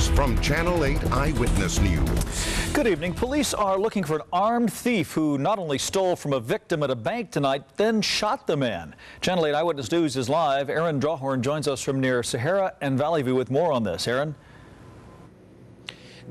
News from Channel 8 Eyewitness News. Good evening. Police are looking for an armed thief who not only stole from a victim at a bank tonight, then shot the man. Channel 8 Eyewitness News is live. Aaron Drawhorn joins us from near Sahara and Valley View with more on this. Aaron?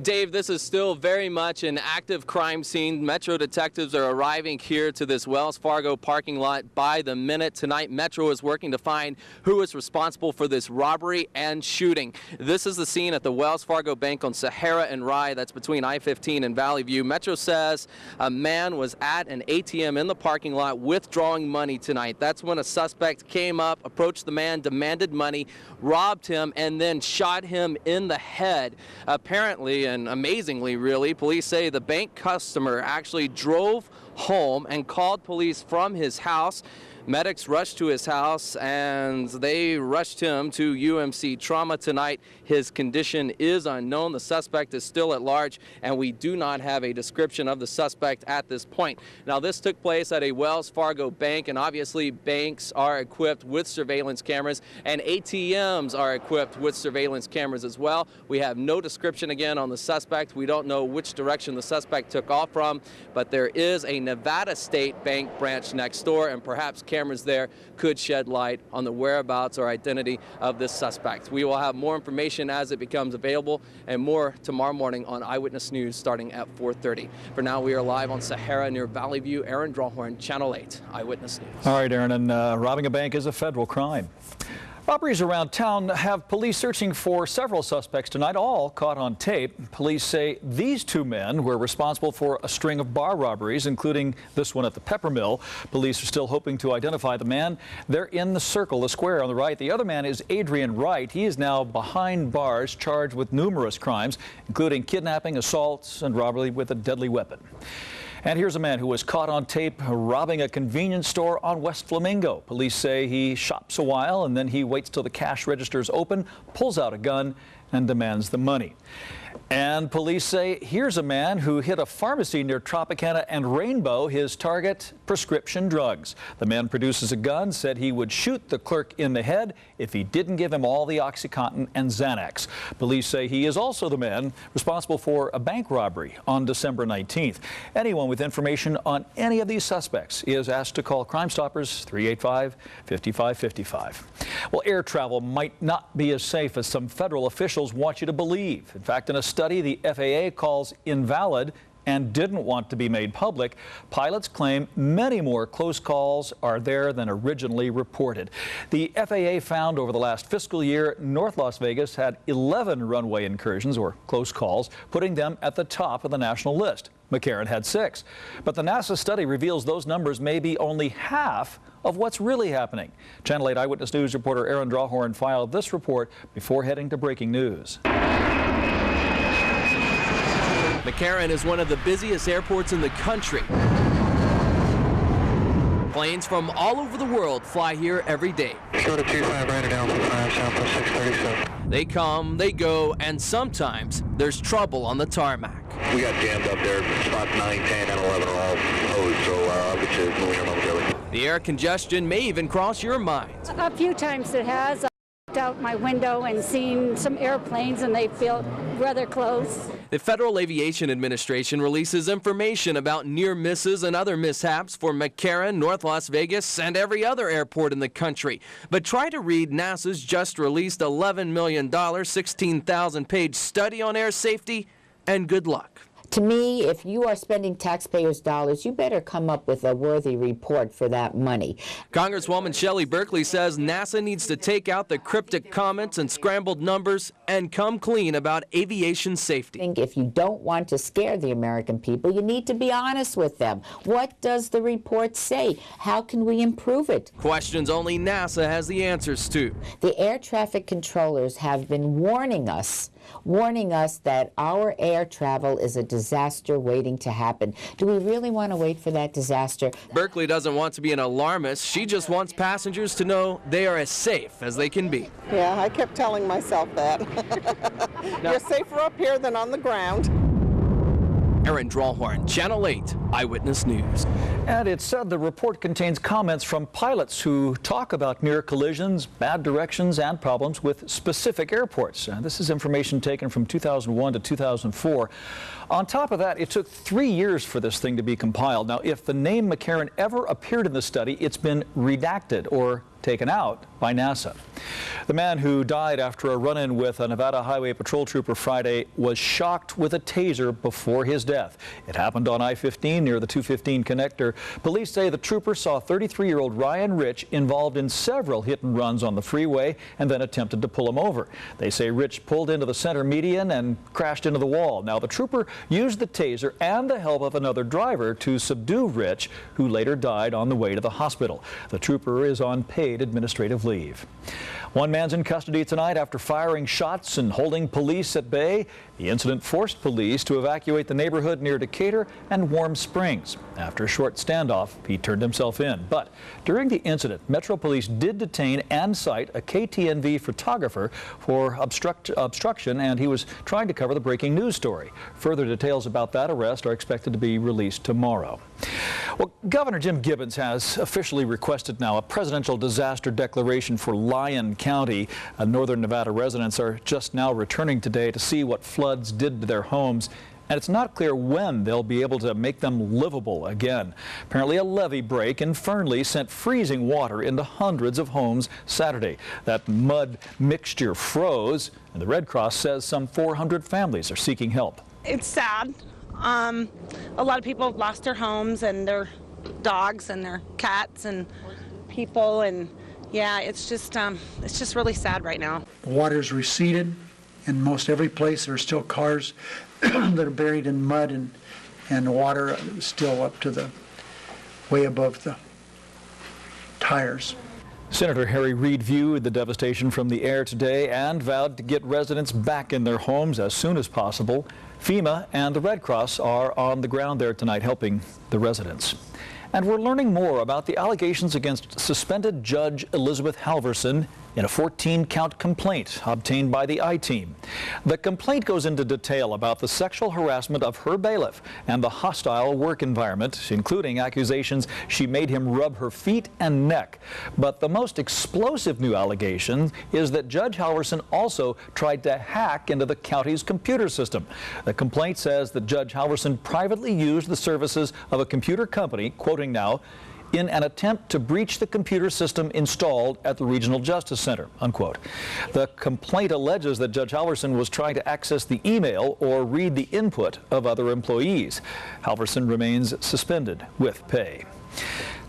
Dave, this is still very much an active crime scene. Metro detectives are arriving here to this Wells Fargo parking lot by the minute. Tonight, Metro is working to find who is responsible for this robbery and shooting. This is the scene at the Wells Fargo Bank on Sahara and Rye. That's between I-15 and Valley View. Metro says a man was at an ATM in the parking lot withdrawing money tonight. That's when a suspect came up, approached the man, demanded money, robbed him, and then shot him in the head. Apparently, and amazingly really, police say the bank customer actually drove home and called police from his house. Medics rushed to his house and they rushed him to UMC Trauma tonight. His condition is unknown. The suspect is still at large and we do not have a description of the suspect at this point. Now, this took place at a Wells Fargo bank, and obviously banks are equipped with surveillance cameras and ATMs are equipped with surveillance cameras as well. We have no description again on the suspect. We don't know which direction the suspect took off from, but there is a Nevada State Bank branch next door, and perhaps cameras there could shed light on the whereabouts or identity of this suspect. We will have more information as it becomes available and more tomorrow morning on Eyewitness News starting at 4:30. For now, we are live on Sahara near Valley View. Aaron Drawhorn, Channel 8 Eyewitness News. All right, Aaron, and robbing a bank is a federal crime. Robberies around town have police searching for several suspects tonight, all caught on tape. Police say these two men were responsible for a string of bar robberies, including this one at the Pepper Mill. Police are still hoping to identify the man. They're in the circle, the square on the right. The other man is Adrian Wright. He is now behind bars, charged with numerous crimes, including kidnapping, assaults, and robbery with a deadly weapon. And here's a man who was caught on tape robbing a convenience store on West Flamingo. Police say he shops a while and then he waits till the cash register is open, pulls out a gun, and demands the money. And police say here's a man who hit a pharmacy near Tropicana and Rainbow. His target, prescription drugs. The man produces a gun, said he would shoot the clerk in the head if he didn't give him all the OxyContin and Xanax. Police say he is also the man responsible for a bank robbery on December 19th. Anyone with information on any of these suspects is asked to call Crime Stoppers 385-5555. Well, air travel might not be as safe as some federal officials want you to believe. In fact, in a study the FAA calls invalid and didn't want to be made public, pilots claim many more close calls are there than originally reported. The FAA found over the last fiscal year, North Las Vegas had 11 runway incursions or close calls, putting them at the top of the national list. McCarran had 6. But the NASA study reveals those numbers may be only half of what's really happening. Channel 8 Eyewitness News reporter Aaron Drawhorn filed this report before heading to breaking news. McCarran is one of the busiest airports in the country. Planes from all over the world fly here every day. Go to 25 right down for 5 Southwest 637. They come, they go, and sometimes there's trouble on the tarmac. We got jammed up there. Spots 9, 10, and 11 are all closed, so I'll get you moving here momentarily. The air congestion may even cross your mind. A few times it has. I looked out my window and seen some airplanes, and they feel rather close. The Federal Aviation Administration releases information about near misses and other mishaps for McCarran, North Las Vegas, and every other airport in the country. But try to read NASA's just released $11 million, 16,000-page study on air safety, and good luck. To me, if you are spending taxpayers' dollars, you better come up with a worthy report for that money. Congresswoman Shelley Berkeley says NASA needs to take out the cryptic comments and scrambled numbers and come clean about aviation safety. I think if you don't want to scare the American people, you need to be honest with them. What does the report say? How can we improve it? Questions only NASA has the answers to. The air traffic controllers have been warning us that our air travel is a disaster waiting to happen. Do we really want to wait for that disaster? Berkeley doesn't want to be an alarmist. She just wants passengers to know they are as safe as they can be. Yeah, I kept telling myself that. You're safer up here than on the ground. Aaron Drawhorn, Channel 8 Eyewitness News. And it's said the report contains comments from pilots who talk about near collisions, bad directions, and problems with specific airports. This is information taken from 2001 to 2004. On top of that, it took 3 years for this thing to be compiled. Now, if the name McCarran ever appeared in the study, it's been redacted or taken out by NASA. The man who died after a run-in with a Nevada Highway Patrol trooper Friday was shocked with a taser before his death. It happened on I-15 near the 215 connector. Police say the trooper saw 33-year-old Ryan Rich involved in several hit and runs on the freeway and then attempted to pull him over. They say Rich pulled into the center median and crashed into the wall. Now, the trooper used the taser and the help of another driver to subdue Rich, who later died on the way to the hospital. The trooper is on paid administrative leave. One man's in custody tonight after firing shots and holding police at bay. The incident forced police to evacuate the neighborhood near Decatur and Warm Springs. After a short standoff, he turned himself in. But during the incident, Metro Police did detain and cite a KTNV photographer for obstruction, and he was trying to cover the breaking news story. Further details about that arrest are expected to be released tomorrow. Well, Governor Jim Gibbons has officially requested now a presidential disaster declaration for Lyon County. Northern Nevada residents are just now returning today to see what floods did to their homes, and it's not clear when they'll be able to make them livable again. Apparently a levee break in Fernley sent freezing water into hundreds of homes Saturday. That mud mixture froze, and the Red Cross says some 400 families are seeking help. It's sad. A lot of people have lost their homes and their dogs and their cats and people, and yeah, it's just really sad right now. The water's receded in most every place. There are still cars that are buried in mud, and the water is still up to the way above the tires. Senator Harry Reid viewed the devastation from the air today and vowed to get residents back in their homes as soon as possible. FEMA and the Red Cross are on the ground there tonight helping the residents. And we're learning more about the allegations against suspended Judge Elizabeth Halverson in a 14-count complaint obtained by the I-Team. The complaint goes into detail about the sexual harassment of her bailiff and the hostile work environment, including accusations she made him rub her feet and neck. But the most explosive new allegation is that Judge Halverson also tried to hack into the county's computer system. The complaint says that Judge Halverson privately used the services of a computer company, quoting now, in an attempt to breach the computer system installed at the Regional Justice Center, unquote. The complaint alleges that Judge Halverson was trying to access the email or read the input of other employees. Halverson remains suspended with pay.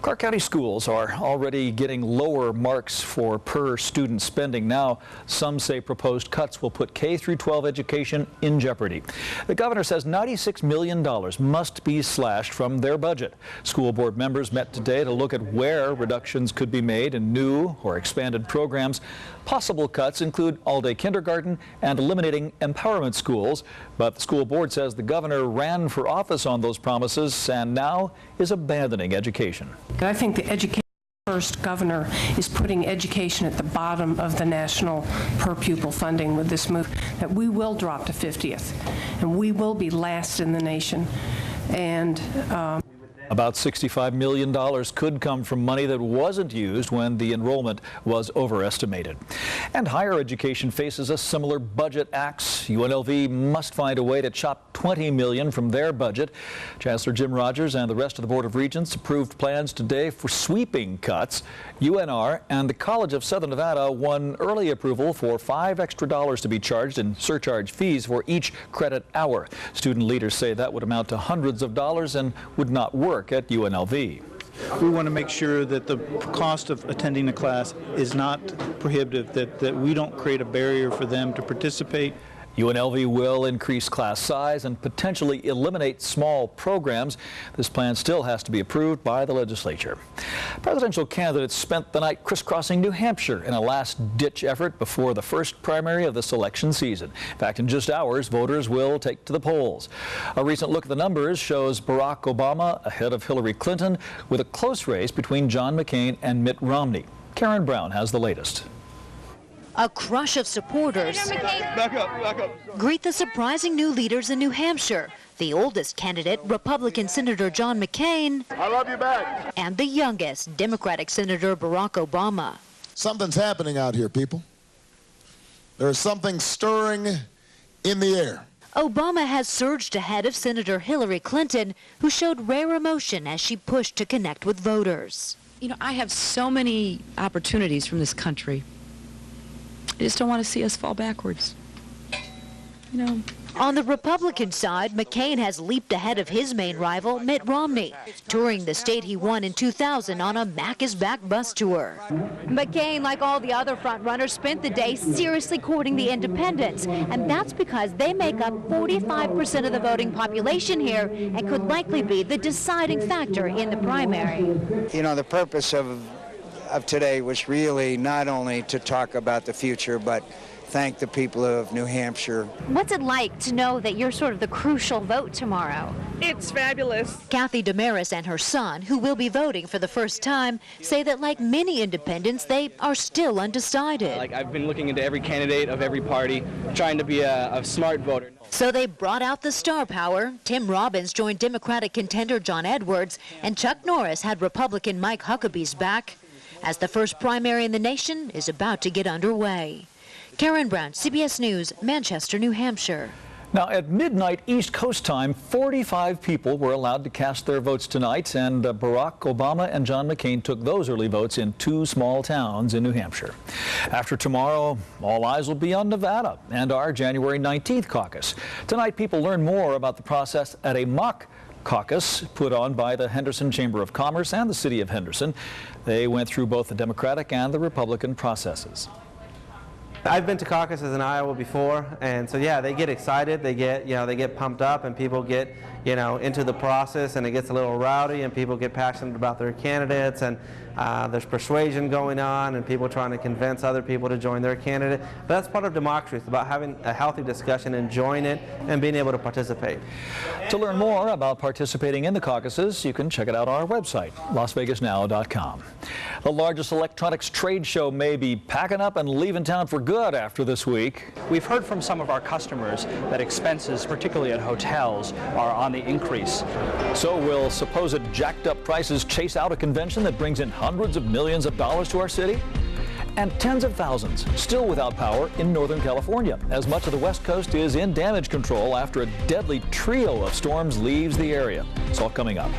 Clark County schools are already getting lower marks for per student spending. Now, some say proposed cuts will put K through 12 education in jeopardy. The governor says $96 million must be slashed from their budget. School board members met today to look at where reductions could be made in new or expanded programs. Possible cuts include all-day kindergarten and eliminating empowerment schools. But the school board says the governor ran for office on those promises and now is abandoning education. I think the Education First governor is putting education at the bottom of the national per pupil funding with this move, that we will drop to 50th and we will be last in the nation. And about $65 million could come from money that wasn't used when the enrollment was overestimated. And higher education faces a similar budget axe. UNLV must find a way to chop $20 million from their budget. Chancellor Jim Rogers and the rest of the Board of Regents approved plans today for sweeping cuts. UNR and the College of Southern Nevada won early approval for $5 extra to be charged in surcharge fees for each credit hour. Student leaders say that would amount to hundreds of dollars and would not work at UNLV. We want to make sure that the cost of attending a class is not prohibitive, that we don't create a barrier for them to participate. UNLV will increase class size and potentially eliminate small programs. This plan still has to be approved by the legislature. Presidential candidates spent the night crisscrossing New Hampshire in a last-ditch effort before the first primary of this election season. In fact, in just hours, voters will take to the polls. A recent look at the numbers shows Barack Obama ahead of Hillary Clinton with a close race between John McCain and Mitt Romney. Karen Brown has the latest. A crush of supporters back up. greet the surprising new leaders in New Hampshire. The oldest candidate, Republican Senator John McCain. I love you back. And the youngest, Democratic Senator Barack Obama. Something's happening out here, people. There's something stirring in the air. Obama has surged ahead of Senator Hillary Clinton, who showed rare emotion as she pushed to connect with voters. You know, I have so many opportunities from this country. I just don't want to see us fall backwards. You know. On the Republican side, McCain has leaped ahead of his main rival, Mitt Romney, touring the state he won in 2000 on a Mac is Back bus tour. McCain, like all the other frontrunners, spent the day seriously courting the independents, and that's because they make up 45% of the voting population here and could likely be the deciding factor in the primary. You know, the purpose of today was really not only to talk about the future, but thank the people of New Hampshire. What's it like to know that you're sort of the crucial vote tomorrow? It's fabulous. Kathy Damaris and her son, who will be voting for the first time, say that like many independents, they are still undecided. I've been looking into every candidate of every party, trying to be a smart voter. So they brought out the star power. Tim Robbins joined Democratic contender John Edwards, and Chuck Norris had Republican Mike Huckabee's back, as the first primary in the nation is about to get underway. Karen Brown, CBS News, Manchester, New Hampshire. Now, at midnight East Coast time, 45 people were allowed to cast their votes tonight, and Barack Obama and John McCain took those early votes in 2 small towns in New Hampshire. After tomorrow, all eyes will be on Nevada and our January 19th caucus. Tonight, people learn more about the process at a mock caucus put on by the Henderson Chamber of Commerce and the City of Henderson. They went through both the Democratic and the Republican processes. I've been to caucuses in Iowa before, and so yeah, they get excited, they get pumped up, and people get, into the process, and it gets a little rowdy, and people get passionate about their candidates, and there's persuasion going on, and people trying to convince other people to join their candidate. But that's part of democracy. It's about having a healthy discussion, enjoying it, and being able to participate. To learn more about participating in the caucuses, you can check it out on our website, LasVegasNow.com. The largest electronics trade show may be packing up and leaving town for good after this week. We've heard from some of our customers that expenses, particularly at hotels, are on the increase. So will supposed jacked up prices chase out a convention that brings in hundreds of millions of dollars to our city? And tens of thousands still without power in Northern California, as much of the West Coast is in damage control after a deadly trio of storms leaves the area. It's all coming up.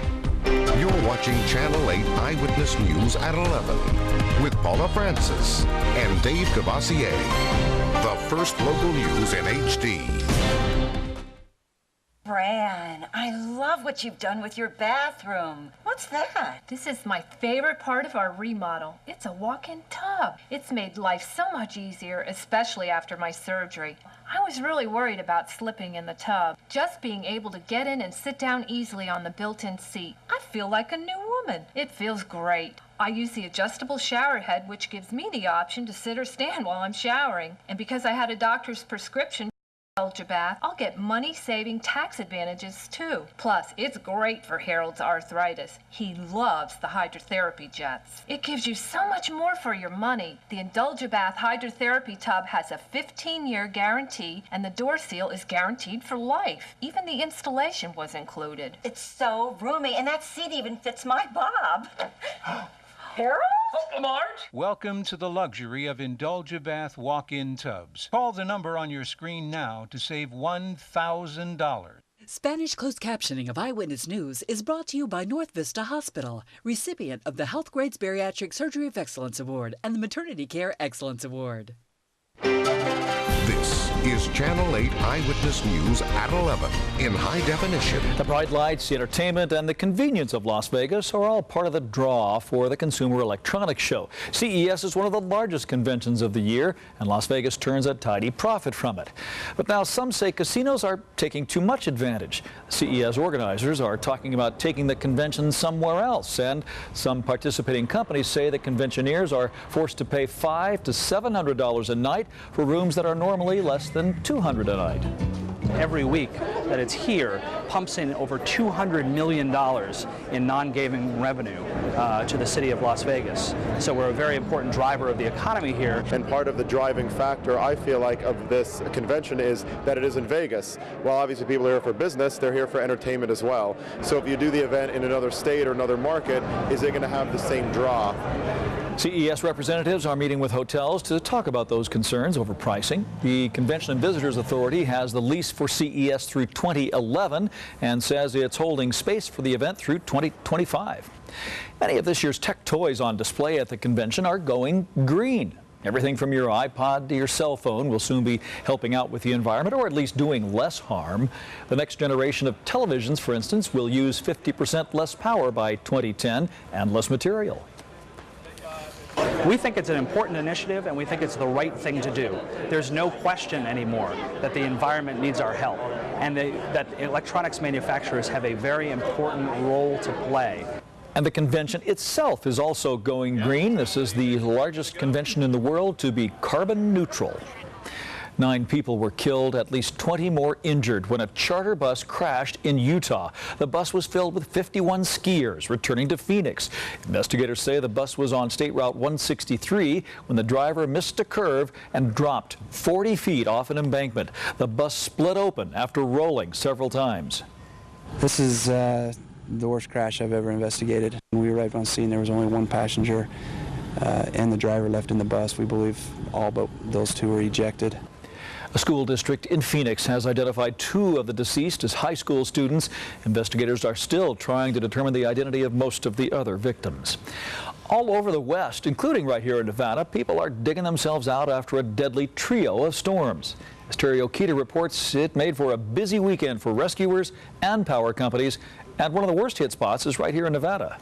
You're watching Channel 8 Eyewitness News at 11 with Paula Francis and Dave Cavassier. The first local news in HD. Fran, I love what you've done with your bathroom. What's that? This is my favorite part of our remodel. It's a walk-in tub. It's made life so much easier, especially after my surgery. I was really worried about slipping in the tub. Just being able to get in and sit down easily on the built-in seat. I feel like a new woman. It feels great. I use the adjustable shower head, which gives me the option to sit or stand while I'm showering. And because I had a doctor's prescription for bath, I'll get money-saving tax advantages too. Plus, it's great for Harold's arthritis. He loves the hydrotherapy jets. It gives you so much more for your money. The Indulge-A-Bath hydrotherapy tub has a 15-year guarantee, and the door seal is guaranteed for life. Even the installation was included. It's so roomy, and that seat even fits my bob. Harold? Oh, Marge? Welcome to the luxury of Indulge-A-Bath walk-in tubs. Call the number on your screen now to save $1,000. Spanish closed captioning of Eyewitness News is brought to you by North Vista Hospital, recipient of the Health Grades Bariatric Surgery of Excellence Award and the Maternity Care Excellence Award. This is Channel 8 Eyewitness News at 11 in high definition. The bright lights, the entertainment, and the convenience of Las Vegas are all part of the draw for the Consumer Electronics Show. CES is one of the largest conventions of the year, and Las Vegas turns a tidy profit from it. But now some say casinos are taking too much advantage. CES organizers are talking about taking the convention somewhere else, and some participating companies say that conventioneers are forced to pay $500 to $700 a night for rooms that are normally less than $200 a night. every week that it's here pumps in over $200 million in non-gaming revenue to the city of Las Vegas. So we're a very important driver of the economy here. And part of the driving factor, I feel like, of this convention is that it is in Vegas. While obviously people are here for business, they're here for entertainment as well. So if you do the event in another state or another market, is it going to have the same draw? CES representatives are meeting with hotels to talk about those concerns over pricing. The Convention and Visitors Authority has the lease for CES through 2011 and says it's holding space for the event through 2025. Many of this year's tech toys on display at the convention are going green. Everything from your iPod to your cell phone will soon be helping out with the environment, or at least doing less harm. The next generation of televisions, for instance, will use 50% less power by 2010 and less material. We think it's an important initiative, and we think it's the right thing to do. There's no question anymore that the environment needs our help, and that electronics manufacturers have a very important role to play. And the convention itself is also going green. This is the largest convention in the world to be carbon neutral. 9 people were killed, at least 20 more injured when a charter bus crashed in Utah. The bus was filled with 51 skiers returning to Phoenix. Investigators say the bus was on State Route 163 when the driver missed a curve and dropped 40 feet off an embankment. The bus split open after rolling several times. This is the worst crash I've ever investigated. When we arrived on scene, there was only one passenger and the driver left in the bus. We believe all but those 2 were ejected. A school district in Phoenix has identified 2 of the deceased as high school students. Investigators are still trying to determine the identity of most of the other victims. All over the West, including right here in Nevada, people are digging themselves out after a deadly trio of storms. As Terry Okita reports, it made for a busy weekend for rescuers and power companies, and one of the worst hit spots is right here in Nevada.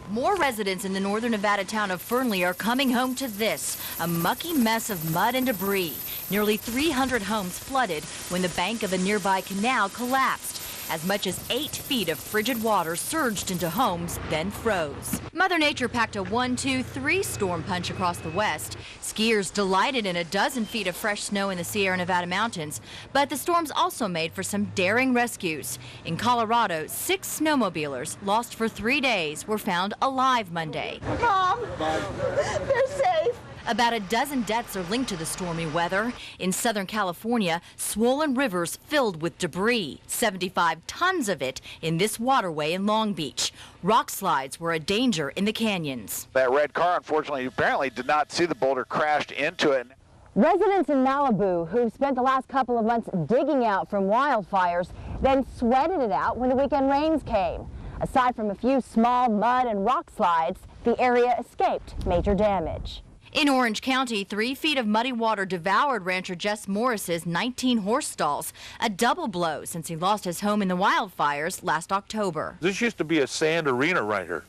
More residents in the northern Nevada town of Fernley are coming home to this, a mucky mess of mud and debris. Nearly 300 homes flooded when the bank of a nearby canal collapsed. As much as 8 feet of frigid water surged into homes, then froze. Mother Nature packed a 1, 2, 3 storm punch across the west. Skiers delighted in a dozen feet of fresh snow in the Sierra Nevada mountains, but the storms also made for some daring rescues. In Colorado, 6 snowmobilers, lost for 3 days, were found alive Monday. Mom, they're safe. About a dozen deaths are linked to the stormy weather. In Southern California, swollen rivers filled with debris, 75 tons of it in this waterway in Long Beach. Rock slides were a danger in the canyons. That red car, unfortunately, apparently did not see the boulder, crashed into it. Residents in Malibu who've spent the last couple of months digging out from wildfires then sweated it out when the weekend rains came. Aside from a few small mud and rock slides, the area escaped major damage. In Orange County, 3 feet of muddy water devoured rancher Jess Morris's 19 horse stalls, a double blow since he lost his home in the wildfires last October. This used to be a sand arena right here,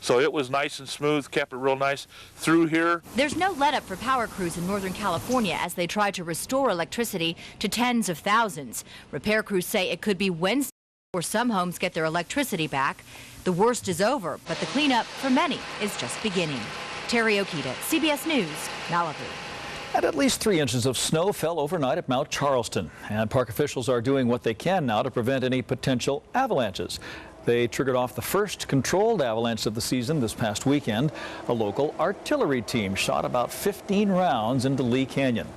so it was nice and smooth, kept it real nice through here. There's no let-up for power crews in Northern California as they try to restore electricity to tens of thousands. Repair crews say it could be Wednesday before some homes get their electricity back. The worst is over, but the cleanup for many is just beginning. Terry Okita, CBS News, Malibu. And at least 3 inches of snow fell overnight at Mount Charleston. And park officials are doing what they can now to prevent any potential avalanches. They triggered off the first controlled avalanche of the season this past weekend. A local artillery team shot about 15 rounds into Lee Canyon.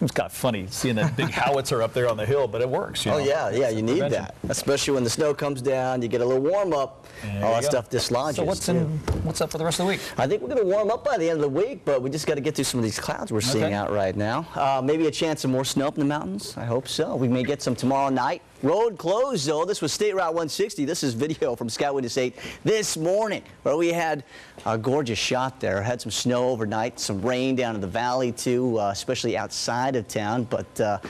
It's kind of funny seeing that big howitzer up there on the hill, but it works. Oh, yeah, you need that. Especially when the snow comes down, you get a little warm up, all that stuff dislodges. So what's up for the rest of the week? I think we're going to warm up by the end of the week, but we just got to get through some of these clouds we're seeing out right now. Maybe a chance of more snow up in the mountains. I hope so. We may get some tomorrow night. Road closed, though. This was State Route 160. This is video from Sky Witness 8 this morning, where we had a gorgeous shot there. Had some snow overnight, some rain down in the valley, too, especially outside of town. But,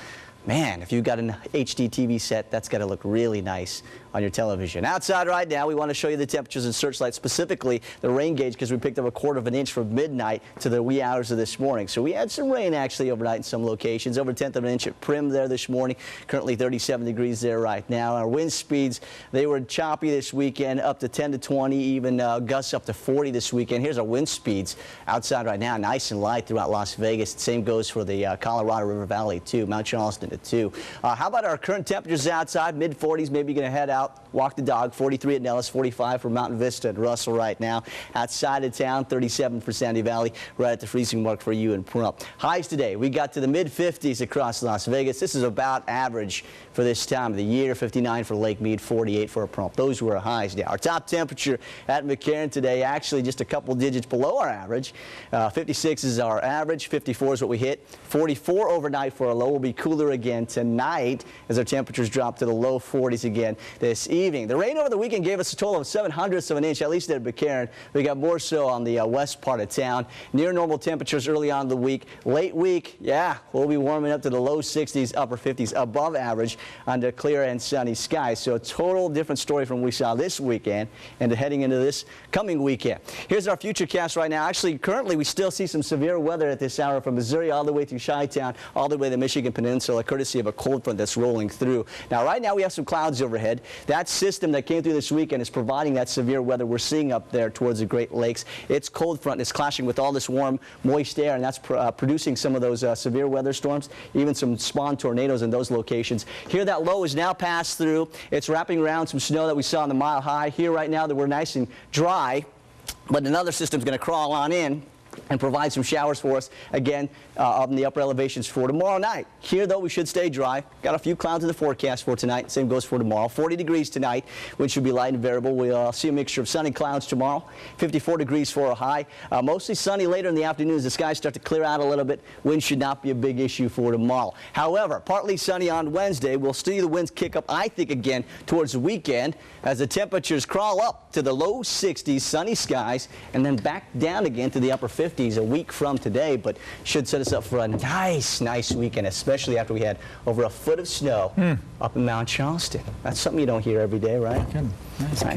man, if you've got an HD TV set, that's got to look really nice on your television. Outside right now, we want to show you the temperatures and Searchlight, specifically the rain gauge, because we picked up a 1/4 of an inch from midnight to the wee hours of this morning. So we had some rain actually overnight in some locations, over 1/10 of an inch at Prim there this morning. Currently 37 degrees there right now. Our wind speeds, they were choppy this weekend, up to 10 to 20, even gusts up to 40 this weekend. Here's our wind speeds outside right now, nice and light throughout Las Vegas. The same goes for the Colorado River Valley too, Mount Charleston at 2. How about our current temperatures outside? Mid-40s, maybe going to head out, walk the dog. 43 at Nellis, 45 for Mountain Vista and Russell right now. Outside of town, 37 for Sandy Valley, right at the freezing mark for you in Pahrump. Highs today, we got to the mid-50s across Las Vegas. This is about average for this time of the year. 59 for Lake Mead, 48 for Pahrump. Those were our highs now. Our top temperature at McCarran today, actually just a couple digits below our average. 56 is our average, 54 is what we hit. 44 overnight for our low. Will be cooler again tonight as our temperatures drop to the low 40s again this evening. The rain over the weekend gave us a total of 7/100ths of an inch, at least at McCarran. We got more so on the west part of town. Near normal temperatures early on in the week. Late week, yeah, we'll be warming up to the low 60s, upper 50s, above average under clear and sunny skies. So a total different story from what we saw this weekend and heading into this coming weekend. Here's our futurecast right now. Actually, currently we still see some severe weather at this hour from Missouri all the way through Chi-Town, all the way to the Michigan Peninsula, courtesy of a cold front that's rolling through. Now, right now we have some clouds overhead. That system that came through this weekend is providing that severe weather we're seeing up there towards the Great Lakes. Its cold front is clashing with all this warm, moist air, and that's producing some of those severe weather storms, even some spawn tornadoes in those locations. Here, that low is now passed through. It's wrapping around some snow that we saw in the Mile High. Here right now that we're nice and dry, but another system's going to crawl on in and provide some showers for us again up in the upper elevations for tomorrow night. Here, though, we should stay dry. Got a few clouds in the forecast for tonight. Same goes for tomorrow. 40 degrees tonight, which should be light and variable. We'll see a mixture of sunny clouds tomorrow. 54 degrees for a high. Mostly sunny later in the afternoon as the skies start to clear out a little bit. Wind should not be a big issue for tomorrow. However, partly sunny on Wednesday. We'll see the winds kick up, I think, again towards the weekend as the temperatures crawl up to the low 60s, sunny skies, and then back down again to the upper 50s a week from today, but should set us up for a nice weekend, especially after we had over a foot of snow up in Mount Charleston. That's something you don't hear every day, right? I can't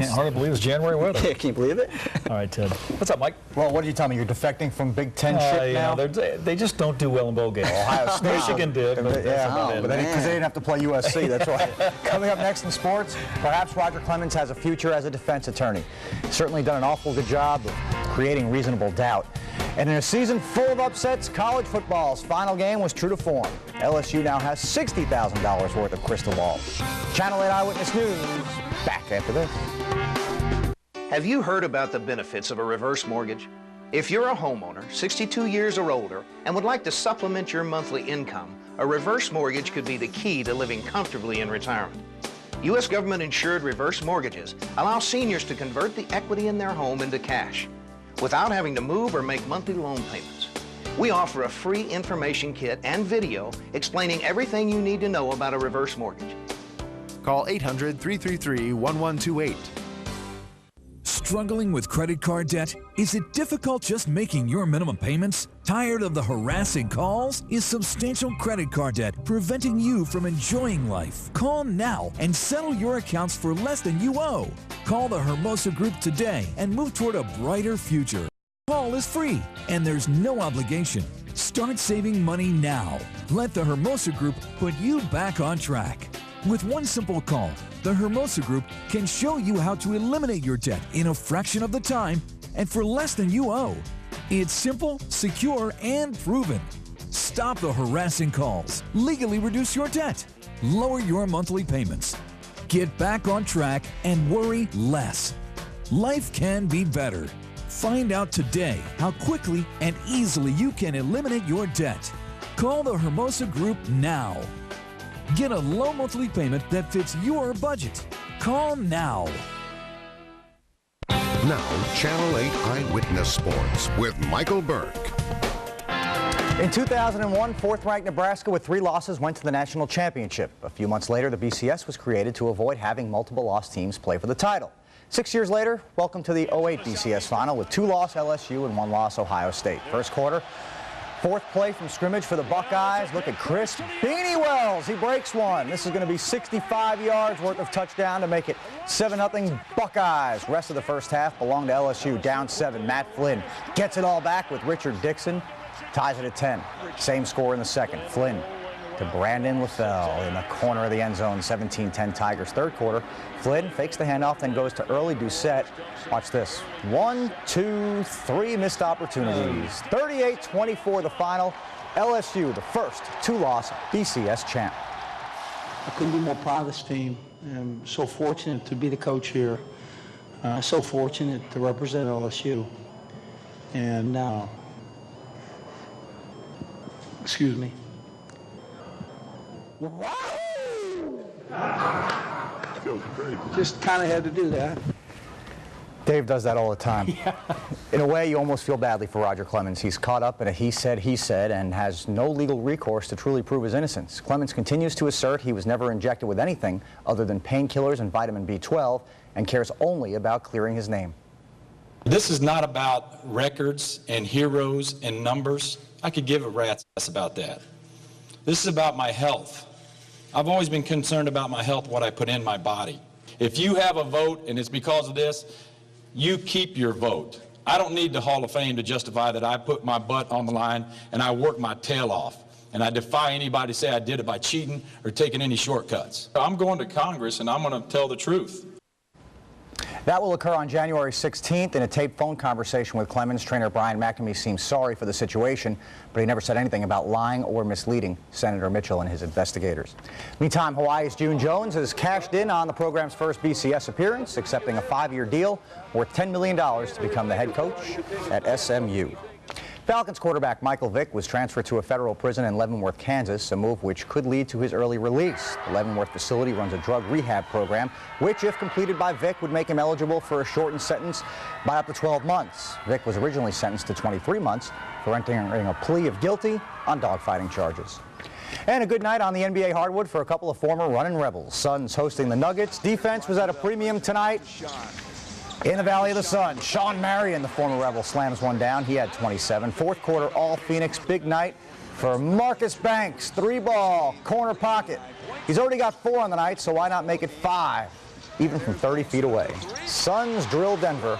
hardly believe it's January weather. Can you believe it? All right, Ted. What's up, Mike? Well, what did you tell me? You're defecting from Big Ten shit now? They just don't do well in bowl games. Ohio State. Michigan did, but because they didn't have to play USC, that's why. Coming up next in sports, perhaps Roger Clemens has a future as a defense attorney. He's certainly done an awful good job of creating reasonable doubt. And in a season full of upsets, college football's final game was true to form. LSU now has $60,000 worth of crystal balls. Channel 8 Eyewitness News, back after this. Have you heard about the benefits of a reverse mortgage? If you're a homeowner, 62 years or older, and would like to supplement your monthly income, a reverse mortgage could be the key to living comfortably in retirement. U.S. government-insured reverse mortgages allow seniors to convert the equity in their home into cash without having to move or make monthly loan payments. We offer a free information kit and video explaining everything you need to know about a reverse mortgage. Call 800-333-1128. Struggling with credit card debt? Is it difficult just making your minimum payments? Tired of the harassing calls? Is substantial credit card debt preventing you from enjoying life? Call now and settle your accounts for less than you owe. Call the Hermosa Group today and move toward a brighter future. Call is free and there's no obligation. Start saving money now. Let the Hermosa Group put you back on track. With one simple call, the Hermosa Group can show you how to eliminate your debt in a fraction of the time and for less than you owe. It's simple, secure, and proven. Stop the harassing calls. Legally reduce your debt. Lower your monthly payments. Get back on track and worry less. Life can be better. Find out today how quickly and easily you can eliminate your debt. Call the Hermosa Group now. Get a low monthly payment that fits your budget. Call now. Now, Channel 8 Eyewitness Sports with Michael Burke. In 2001, fourth-ranked Nebraska with 3 losses went to the national championship. A few months later, the BCS was created to avoid having multiple loss teams play for the title. 6 years later, welcome to the 08 BCS final with 2-loss LSU and 1-loss Ohio State. First quarter, Fourth play from scrimmage for the Buckeyes. Look at Chris Beanie Wells. He breaks one. This is going to be 65 yards worth of touchdown to make it 7-0 Buckeyes. Rest of the first half belonged to LSU. Down 7. Matt Flynn gets it all back with Richard Dixon. Ties it at 10. Same score in the second. Flynn to Brandon LaFell in the corner of the end zone. 17-10 Tigers. Third quarter. Flynn fakes the handoff, then goes to early Doucette. Watch this. 1, 2, 3 missed opportunities. 38-24 the final. LSU, the first two-loss BCS champ. I couldn't be more proud of this team. I'm so fortunate to be the coach here. So fortunate to represent LSU. And excuse me. Just kind of had to do that. Dave does that all the time. Yeah. In a way, you almost feel badly for Roger Clemens. He's caught up in a he said, and has no legal recourse to truly prove his innocence. Clemens continues to assert he was never injected with anything other than painkillers and vitamin B12 and cares only about clearing his name. This is not about records and heroes and numbers. I could give a rat's ass about that. This is about my health. I've always been concerned about my health, what I put in my body. If you have a vote and it's because of this, you keep your vote. I don't need the Hall of Fame to justify that I put my butt on the line and I worked my tail off. And I defy anybody to say I did it by cheating or taking any shortcuts. I'm going to Congress and I'm going to tell the truth. That will occur on January 16th in a taped phone conversation with Clemens. Trainer Brian McNamee seems sorry for the situation, but he never said anything about lying or misleading Senator Mitchell and his investigators. Meantime, Hawaii's June Jones has cashed in on the program's first BCS appearance, accepting a 5-year deal worth $10 million to become the head coach at SMU. Falcons quarterback Michael Vick was transferred to a federal prison in Leavenworth, Kansas, a move which could lead to his early release. The Leavenworth facility runs a drug rehab program, which, if completed by Vick, would make him eligible for a shortened sentence by up to 12 months. Vick was originally sentenced to 23 months for entering a plea of guilty on dogfighting charges. And a good night on the NBA hardwood for a couple of former running Rebels. Suns hosting the Nuggets. Defense was at a premium tonight. In the Valley of the Sun, Sean Marion, the former Rebel, slams one down. He had 27. Fourth quarter, all Phoenix. Big night for Marcus Banks. 3-ball, corner pocket. He's already got 4 on the night, so why not make it 5, even from 30 feet away? Suns drill Denver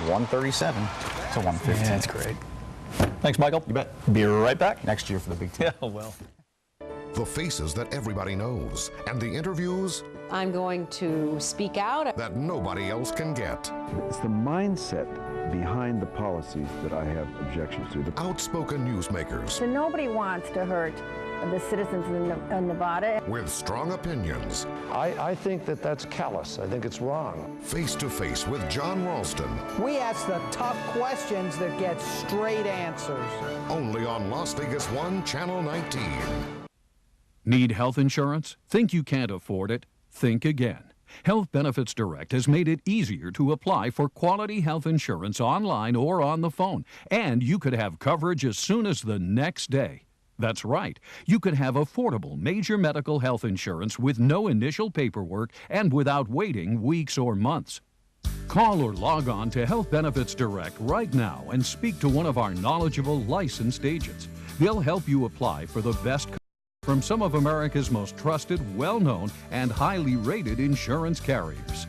137 to 115. Yeah, that's great. Thanks, Michael. You bet. Be right back. Next year for the Big Ten. Yeah, well. The faces that everybody knows, and the interviews I'm going to speak out that nobody else can get. It's the mindset behind the policies that I have objections to. The outspoken newsmakers. So nobody wants to hurt the citizens in Nevada. With strong opinions. I think that that's callous. I think it's wrong. Face to face with John Ralston. We ask the tough questions that get straight answers. Only on Las Vegas 1, Channel 19. Need health insurance? Think you can't afford it? Think again. Health Benefits Direct has made it easier to apply for quality health insurance online or on the phone, and you could have coverage as soon as the next day. That's right. You could have affordable major medical health insurance with no initial paperwork and without waiting weeks or months. Call or log on to Health Benefits Direct right now and speak to one of our knowledgeable licensed agents. They'll help you apply for the best from some of America's most trusted, well-known, and highly rated insurance carriers.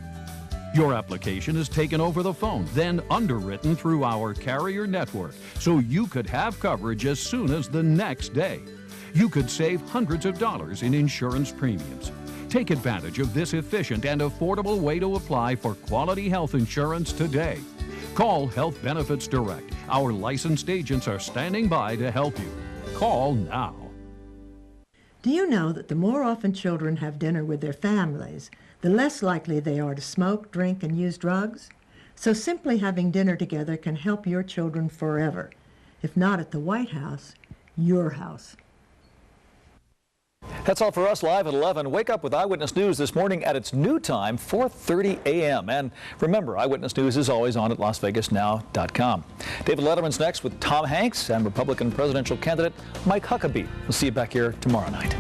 Your application is taken over the phone, then underwritten through our carrier network, so you could have coverage as soon as the next day. You could save hundreds of dollars in insurance premiums. Take advantage of this efficient and affordable way to apply for quality health insurance today. Call Health Benefits Direct. Our licensed agents are standing by to help you. Call now. Do you know that the more often children have dinner with their families, the less likely they are to smoke, drink, and use drugs? So simply having dinner together can help your children forever. If not at the White House, your house. That's all for us live at 11. Wake up with Eyewitness News this morning at its new time, 4:30 a.m. And remember, Eyewitness News is always on at LasVegasNow.com. David Letterman's next with Tom Hanks and Republican presidential candidate Mike Huckabee. We'll see you back here tomorrow night.